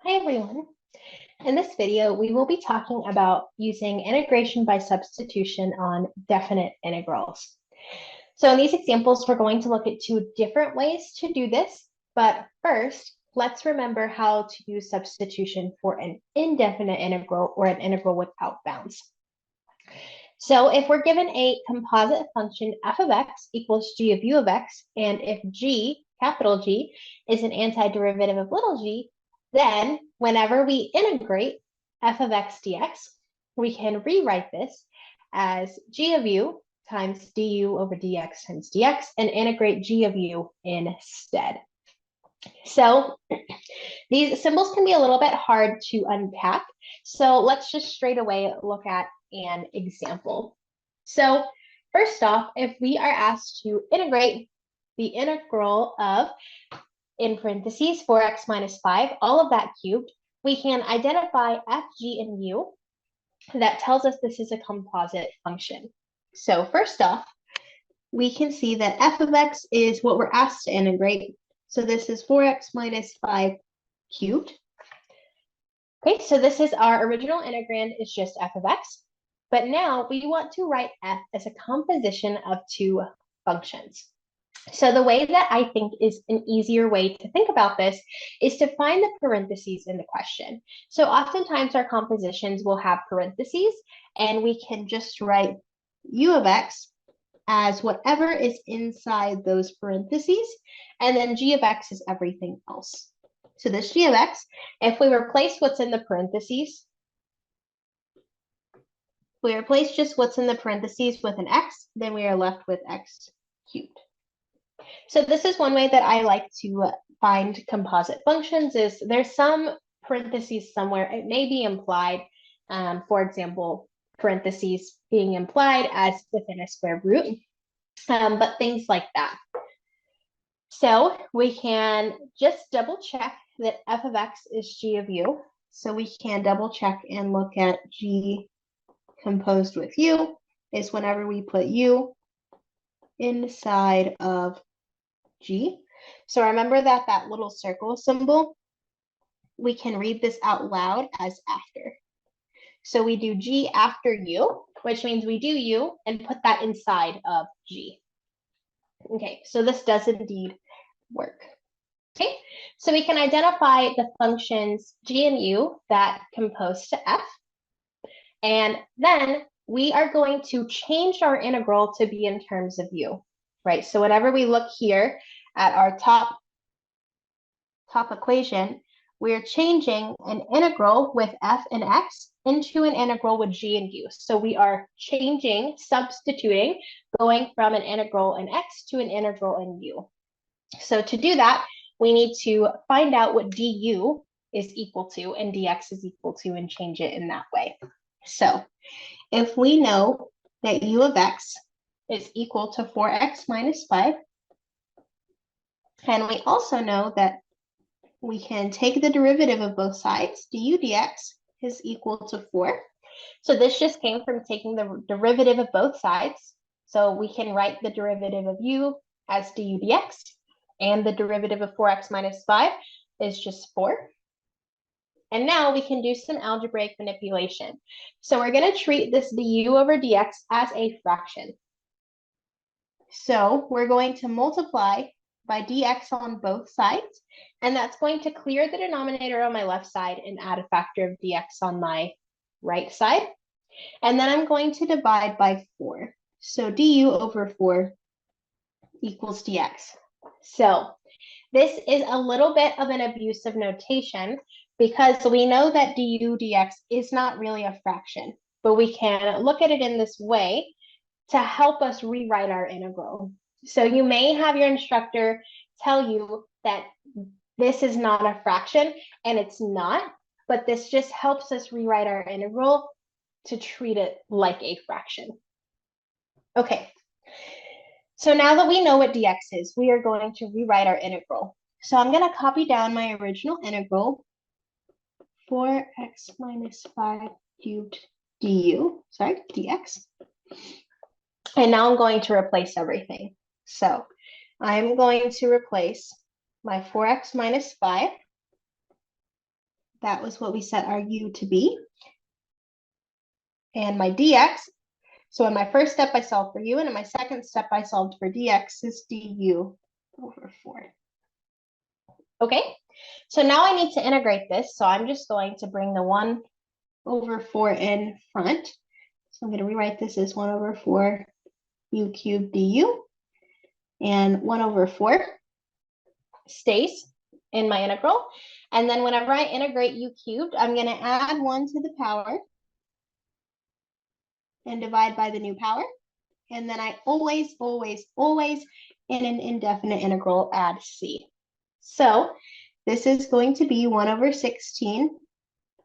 Hi everyone. In this video, we will be talking about using integration by substitution on definite integrals. So in these examples, we're going to look at two different ways to do this. But first, let's remember how to use substitution for an indefinite integral or an integral without bounds. So if we're given a composite function f of x equals g of u of x, and if g, capital G, is an antiderivative of little g, then whenever we integrate f of x dx, we can rewrite this as g of u times du over dx times dx and integrate g of u instead. So these symbols can be a little bit hard to unpack. So let's just straight away look at an example. So first off, if we are asked to integrate the integral of, in parentheses, 4x minus 5, all of that cubed, we can identify f, g, and u that tells us this is a composite function. So first off, we can see that f of x is what we're asked to integrate. So this is 4x minus 5 cubed. Okay, so this is our original integrand is just f of x. But now we want to write f as a composition of two functions. So the way that I think is an easier way to think about this is to find the parentheses in the question. So oftentimes our compositions will have parentheses, and we can just write u of x as whatever is inside those parentheses, and then g of x is everything else. So this g of x, if we replace what's in the parentheses, we replace just what's in the parentheses with an x, then we are left with x cubed. So this is one way that I like to find composite functions is there's some parentheses somewhere. It may be implied, for example, parentheses being implied as within a square root, but things like that. So we can just double check that f of x is g of u. So we can double check and look at g composed with u is whenever we put u inside of g. So remember that little circle symbol, we can read this out loud as after. So we do g after u, which means we do u and put that inside of g. Okay, so this does indeed work. Okay, so we can identify the functions g and u that compose to f. And then we are going to change our integral to be in terms of u, right? So whenever we look here at our top equation, we're changing an integral with f and x into an integral with g and u. So we are changing, substituting, going from an integral in x to an integral in u. So to do that, we need to find out what du is equal to and dx is equal to and change it in that way. So if we know that u of x is equal to 4x minus 5, and we also know that we can take the derivative of both sides, du dx is equal to 4. So this just came from taking the derivative of both sides. So we can write the derivative of u as du dx, and the derivative of 4x minus 5 is just 4. And now we can do some algebraic manipulation. So we're going to treat this du over dx as a fraction. So we're going to multiply by dx on both sides, and that's going to clear the denominator on my left side and add a factor of dx on my right side. And then I'm going to divide by 4. So du over 4 equals dx. So this is a little bit of an abusive notation because we know that du dx is not really a fraction, but we can look at it in this way to help us rewrite our integral. So you may have your instructor tell you that this is not a fraction, and it's not, but this just helps us rewrite our integral to treat it like a fraction. Okay, so now that we know what dx is, we are going to rewrite our integral. So I'm going to copy down my original integral, 4x minus 5 cubed dx. And now I'm going to replace everything. So I'm going to replace my 4x minus 5 that was what we set our u to be. And my dx, so in my first step, I solved for u, and in my second step, I solved for dx is du over 4. Okay, so now I need to integrate this, so I'm just going to bring the 1 over 4 in front. So I'm going to rewrite this as 1 over 4 u cubed du, and 1 over 4 stays in my integral. And then whenever I integrate u cubed, I'm going to add 1 to the power and divide by the new power. And then I always, always, always, in an indefinite integral, add c. So this is going to be 1 over 16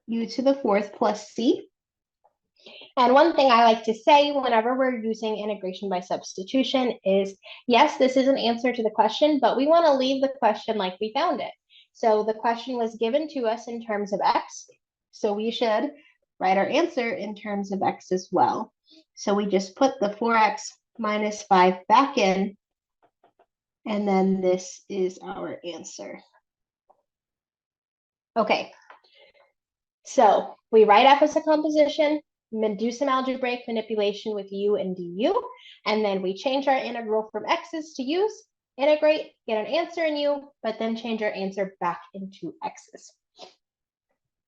u to the 4th plus c. And one thing I like to say whenever we're using integration by substitution is, yes, this is an answer to the question, but we want to leave the question like we found it. So the question was given to us in terms of x, so we should write our answer in terms of x as well. So we just put the 4x minus 5 back in, and then this is our answer. Okay, so we write f as a composition, do some algebraic manipulation with u and du, and then we change our integral from x's to u's, integrate, get an answer in u, but then change our answer back into x's.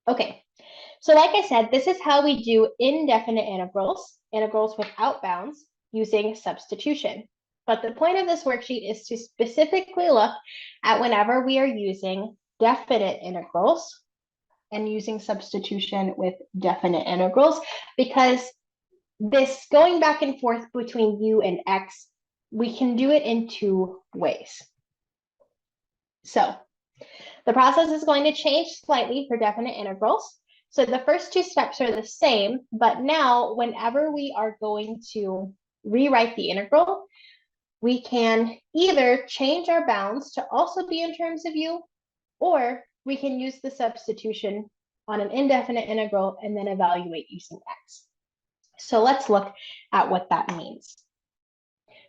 Okay, so like I said, this is how we do indefinite integrals, integrals without bounds, using substitution. But the point of this worksheet is to specifically look at whenever we are using definite integrals and using substitution with definite integrals, because this going back and forth between u and x, we can do it in 2 ways. So the process is going to change slightly for definite integrals. So the first 2 steps are the same, but now whenever we are going to rewrite the integral, we can either change our bounds to also be in terms of u, or we can use the substitution on an indefinite integral and then evaluate using x. So let's look at what that means.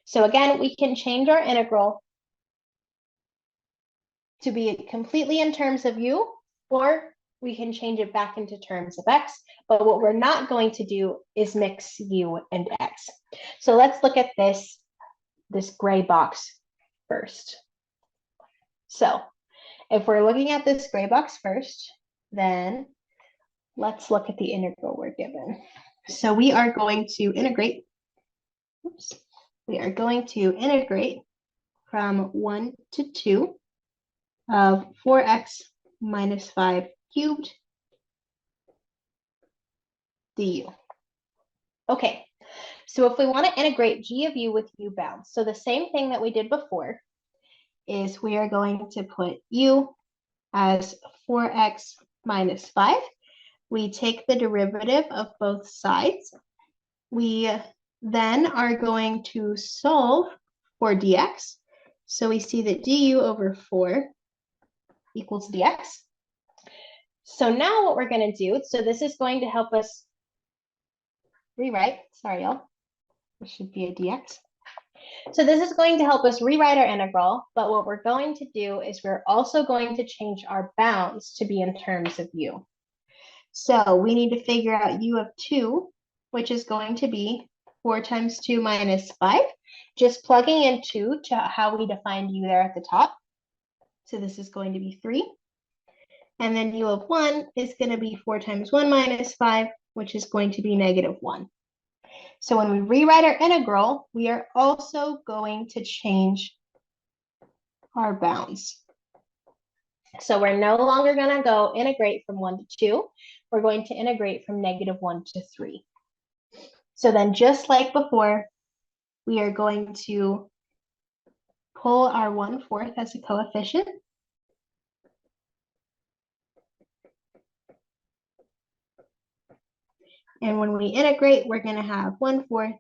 So again, we can change our integral to be completely in terms of u, or we can change it back into terms of x, but what we're not going to do is mix u and x. So let's look at this gray box first. So if we're looking at this gray box first, then let's look at the integral we're given. So we are going to integrate, we are going to integrate from 1 to 2 of 4x minus 5 cubed du. Okay, so if we want to integrate g of u with u bounds, so the same thing that we did before is we are going to put u as 4x minus 5. We take the derivative of both sides. We then are going to solve for dx. So we see that du over 4 equals dx. So now what we're going to do, so this is going to help us rewrite, sorry y'all, this should be a dx. So this is going to help us rewrite our integral, but what we're going to do is we're also going to change our bounds to be in terms of u. So we need to figure out u of 2, which is going to be 4 times 2 minus 5, just plugging in 2 to how we defined u there at the top. So this is going to be 3. And then u of 1 is going to be 4 times 1 minus 5, which is going to be negative 1. So when we rewrite our integral, we are also going to change our bounds. So we're no longer going to go integrate from 1 to 2. We're going to integrate from negative 1 to 3. So then just like before, we are going to pull our 1/4 as a coefficient. And when we integrate, we're going to have 1/4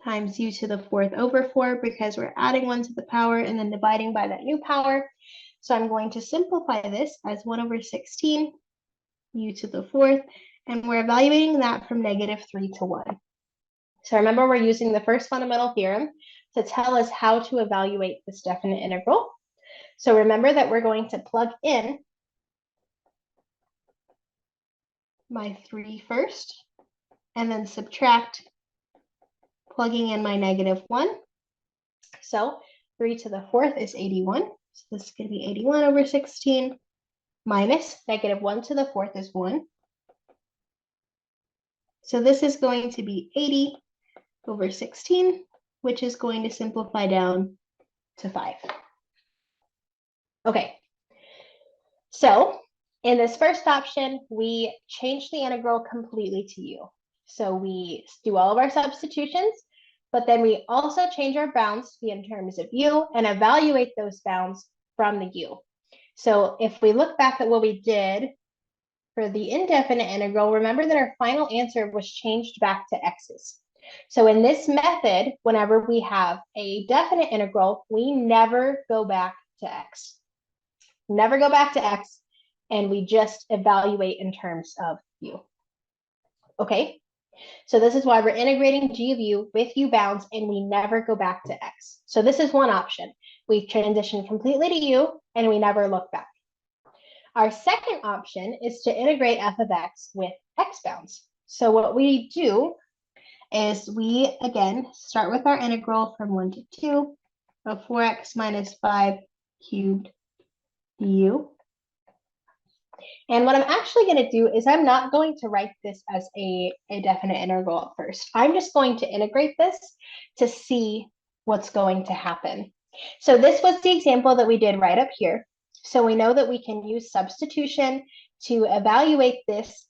times u to the 4th over 4, because we're adding 1 to the power and then dividing by that new power. So I'm going to simplify this as 1 over 16 u to the 4th, and we're evaluating that from negative 3 to 1. So remember, we're using the first fundamental theorem to tell us how to evaluate this definite integral. So remember that we're going to plug in my 3 first, and then subtract, plugging in my -1. So 3 to the 4th is 81. So this is going to be 81 over 16 minus -1 to the 4th is 1. So this is going to be 80 over 16, which is going to simplify down to 5. Okay, so in this first option, we change the integral completely to u. So we do all of our substitutions, but then we also change our bounds to be in terms of u and evaluate those bounds from the u. So if we look back at what we did for the indefinite integral, remember that our final answer was changed back to x's. So in this method, whenever we have a definite integral, we never go back to x. Never go back to x, and we just evaluate in terms of u. Okay, so this is why we're integrating g of u with u bounds, and we never go back to x. So this is one option. We transition completely to u, and we never look back. Our second option is to integrate f of x with x bounds. So what we do is we, again, start with our integral from 1 to 2 of 4x minus 5 cubed du. And what I'm actually going to do is I'm not going to write this as a definite integral at first. I'm just going to integrate this to see what's going to happen. So this was the example that we did right up here. So we know that we can use substitution to evaluate this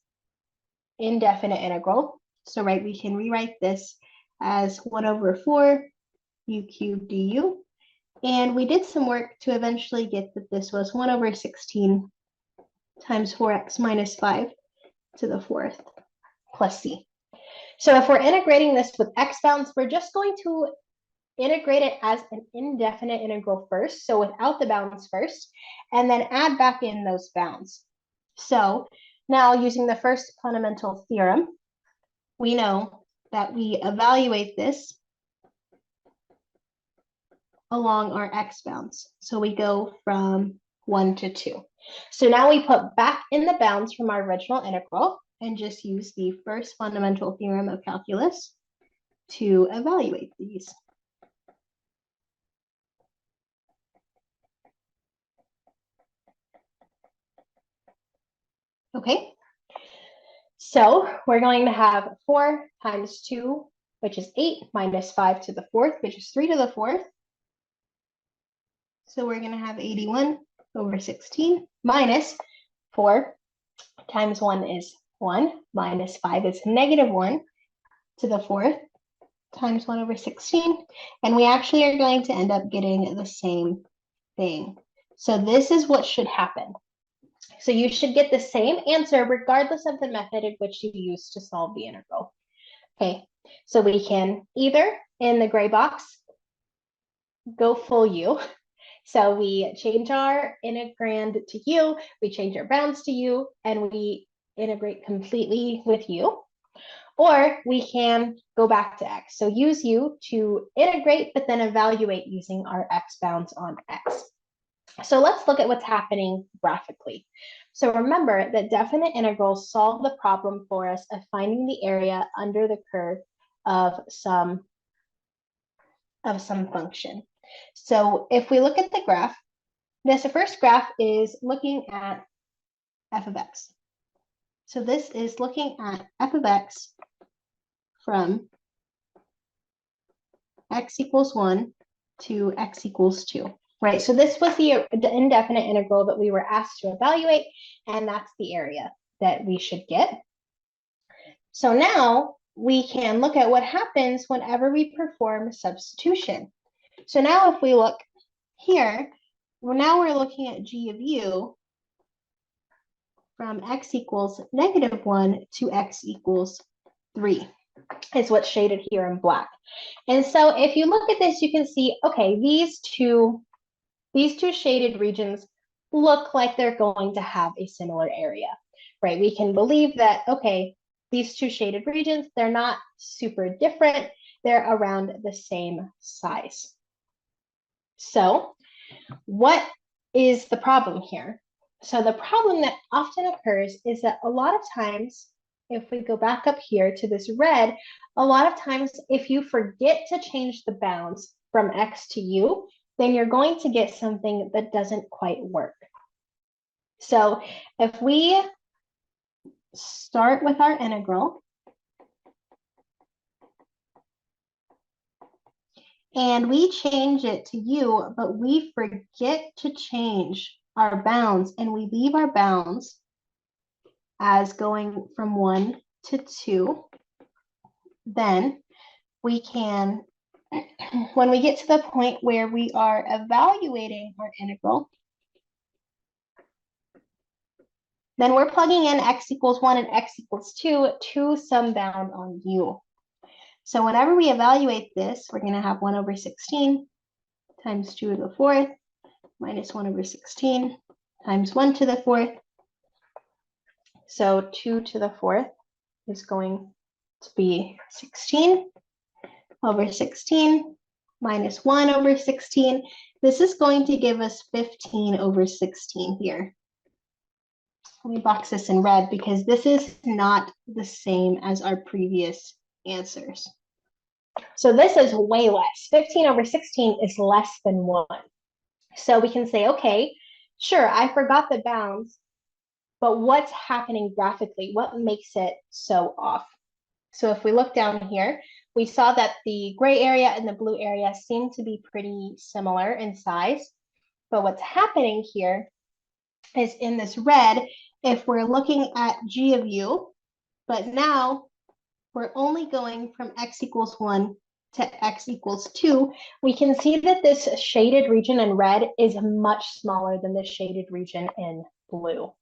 indefinite integral. So right, we can rewrite this as 1 over 4 u cubed du. And we did some work to eventually get that this was 1 over 16 times 4x minus 5 to the 4th plus c. So if we're integrating this with x bounds, we're just going to integrate it as an indefinite integral first, so without the bounds first, and then add back in those bounds. So now using the first fundamental theorem, we know that we evaluate this along our x bounds. So we go from 1 to 2. So now we put back in the bounds from our original integral and just use the first fundamental theorem of calculus to evaluate these. Okay, so we're going to have 4 times 2, which is 8, minus 5 to the 4th, which is 3 to the 4th. So we're going to have 81 over 16 minus 4 times 1 is 1, minus 5 is -1 to the 4th times 1 over 16. And we actually are going to end up getting the same thing. So this is what should happen. So you should get the same answer regardless of the method in which you use to solve the integral. Okay, so we can either, in the gray box, go full u. So we change our integrand to u, we change our bounds to u, and we integrate completely with u. Or we can go back to x. So use u to integrate, but then evaluate using our x bounds on x. So let's look at what's happening graphically. So remember that definite integrals solve the problem for us of finding the area under the curve of some function. So if we look at the graph, this first graph is looking at f of x. So this is looking at f of x from x equals 1 to x equals 2. Right, so this was the indefinite integral that we were asked to evaluate, and that's the area that we should get. So now we can look at what happens whenever we perform substitution. So now if we look here, now we're looking at g of u from x equals -1 to x equals 3 is what's shaded here in black. And so if you look at this, you can see, okay, these two shaded regions look like they're going to have a similar area, right? We can believe that, okay, these two shaded regions, they're not super different. They're around the same size. So what is the problem here? So the problem that often occurs is that a lot of times, if we go back up here to this red, a lot of times if you forget to change the bounds from x to u, then you're going to get something that doesn't quite work. So if we start with our integral, and we change it to u, but we forget to change our bounds, and we leave our bounds as going from 1 to 2, then we can, when we get to the point where we are evaluating our integral, then we're plugging in x equals 1 and x equals 2 to some bound on u. So whenever we evaluate this, we're going to have 1 over 16 times 2 to the 4th minus 1 over 16 times 1 to the 4th. So 2 to the 4th is going to be 16 over 16 minus 1 over 16. This is going to give us 15 over 16 here. Let me box this in red because this is not the same as our previous answers. So this is way less. 15 over 16 is less than 1. So we can say, okay, sure, I forgot the bounds, but what's happening graphically? What makes it so off? So if we look down here, we saw that the gray area and the blue area seem to be pretty similar in size. But what's happening here is in this red, if we're looking at g of u, but now we're only going from x equals 1 to x equals 2, we can see that this shaded region in red is much smaller than the shaded region in blue.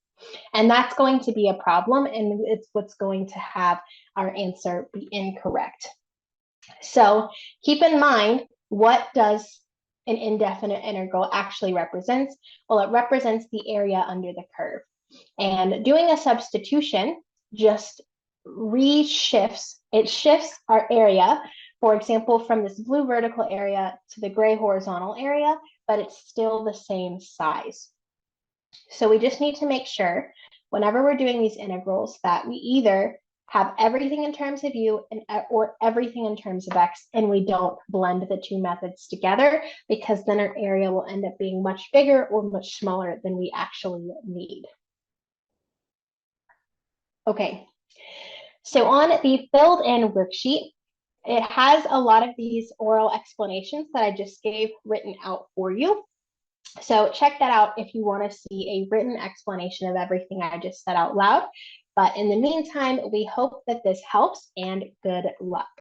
And that's going to be a problem, and it's what's going to have our answer be incorrect. So keep in mind, what does an indefinite integral actually represent? Well, it represents the area under the curve. And doing a substitution just it shifts our area, for example, from this blue vertical area to the gray horizontal area, but it's still the same size. So we just need to make sure whenever we're doing these integrals that we either have everything in terms of u or everything in terms of x, and we don't blend the two methods together, because then our area will end up being much bigger or much smaller than we actually need. Okay, so on the filled in worksheet, it has a lot of these oral explanations that I just gave written out for you. So check that out if you want to see a written explanation of everything I just said out loud. But in the meantime, we hope that this helps, and good luck.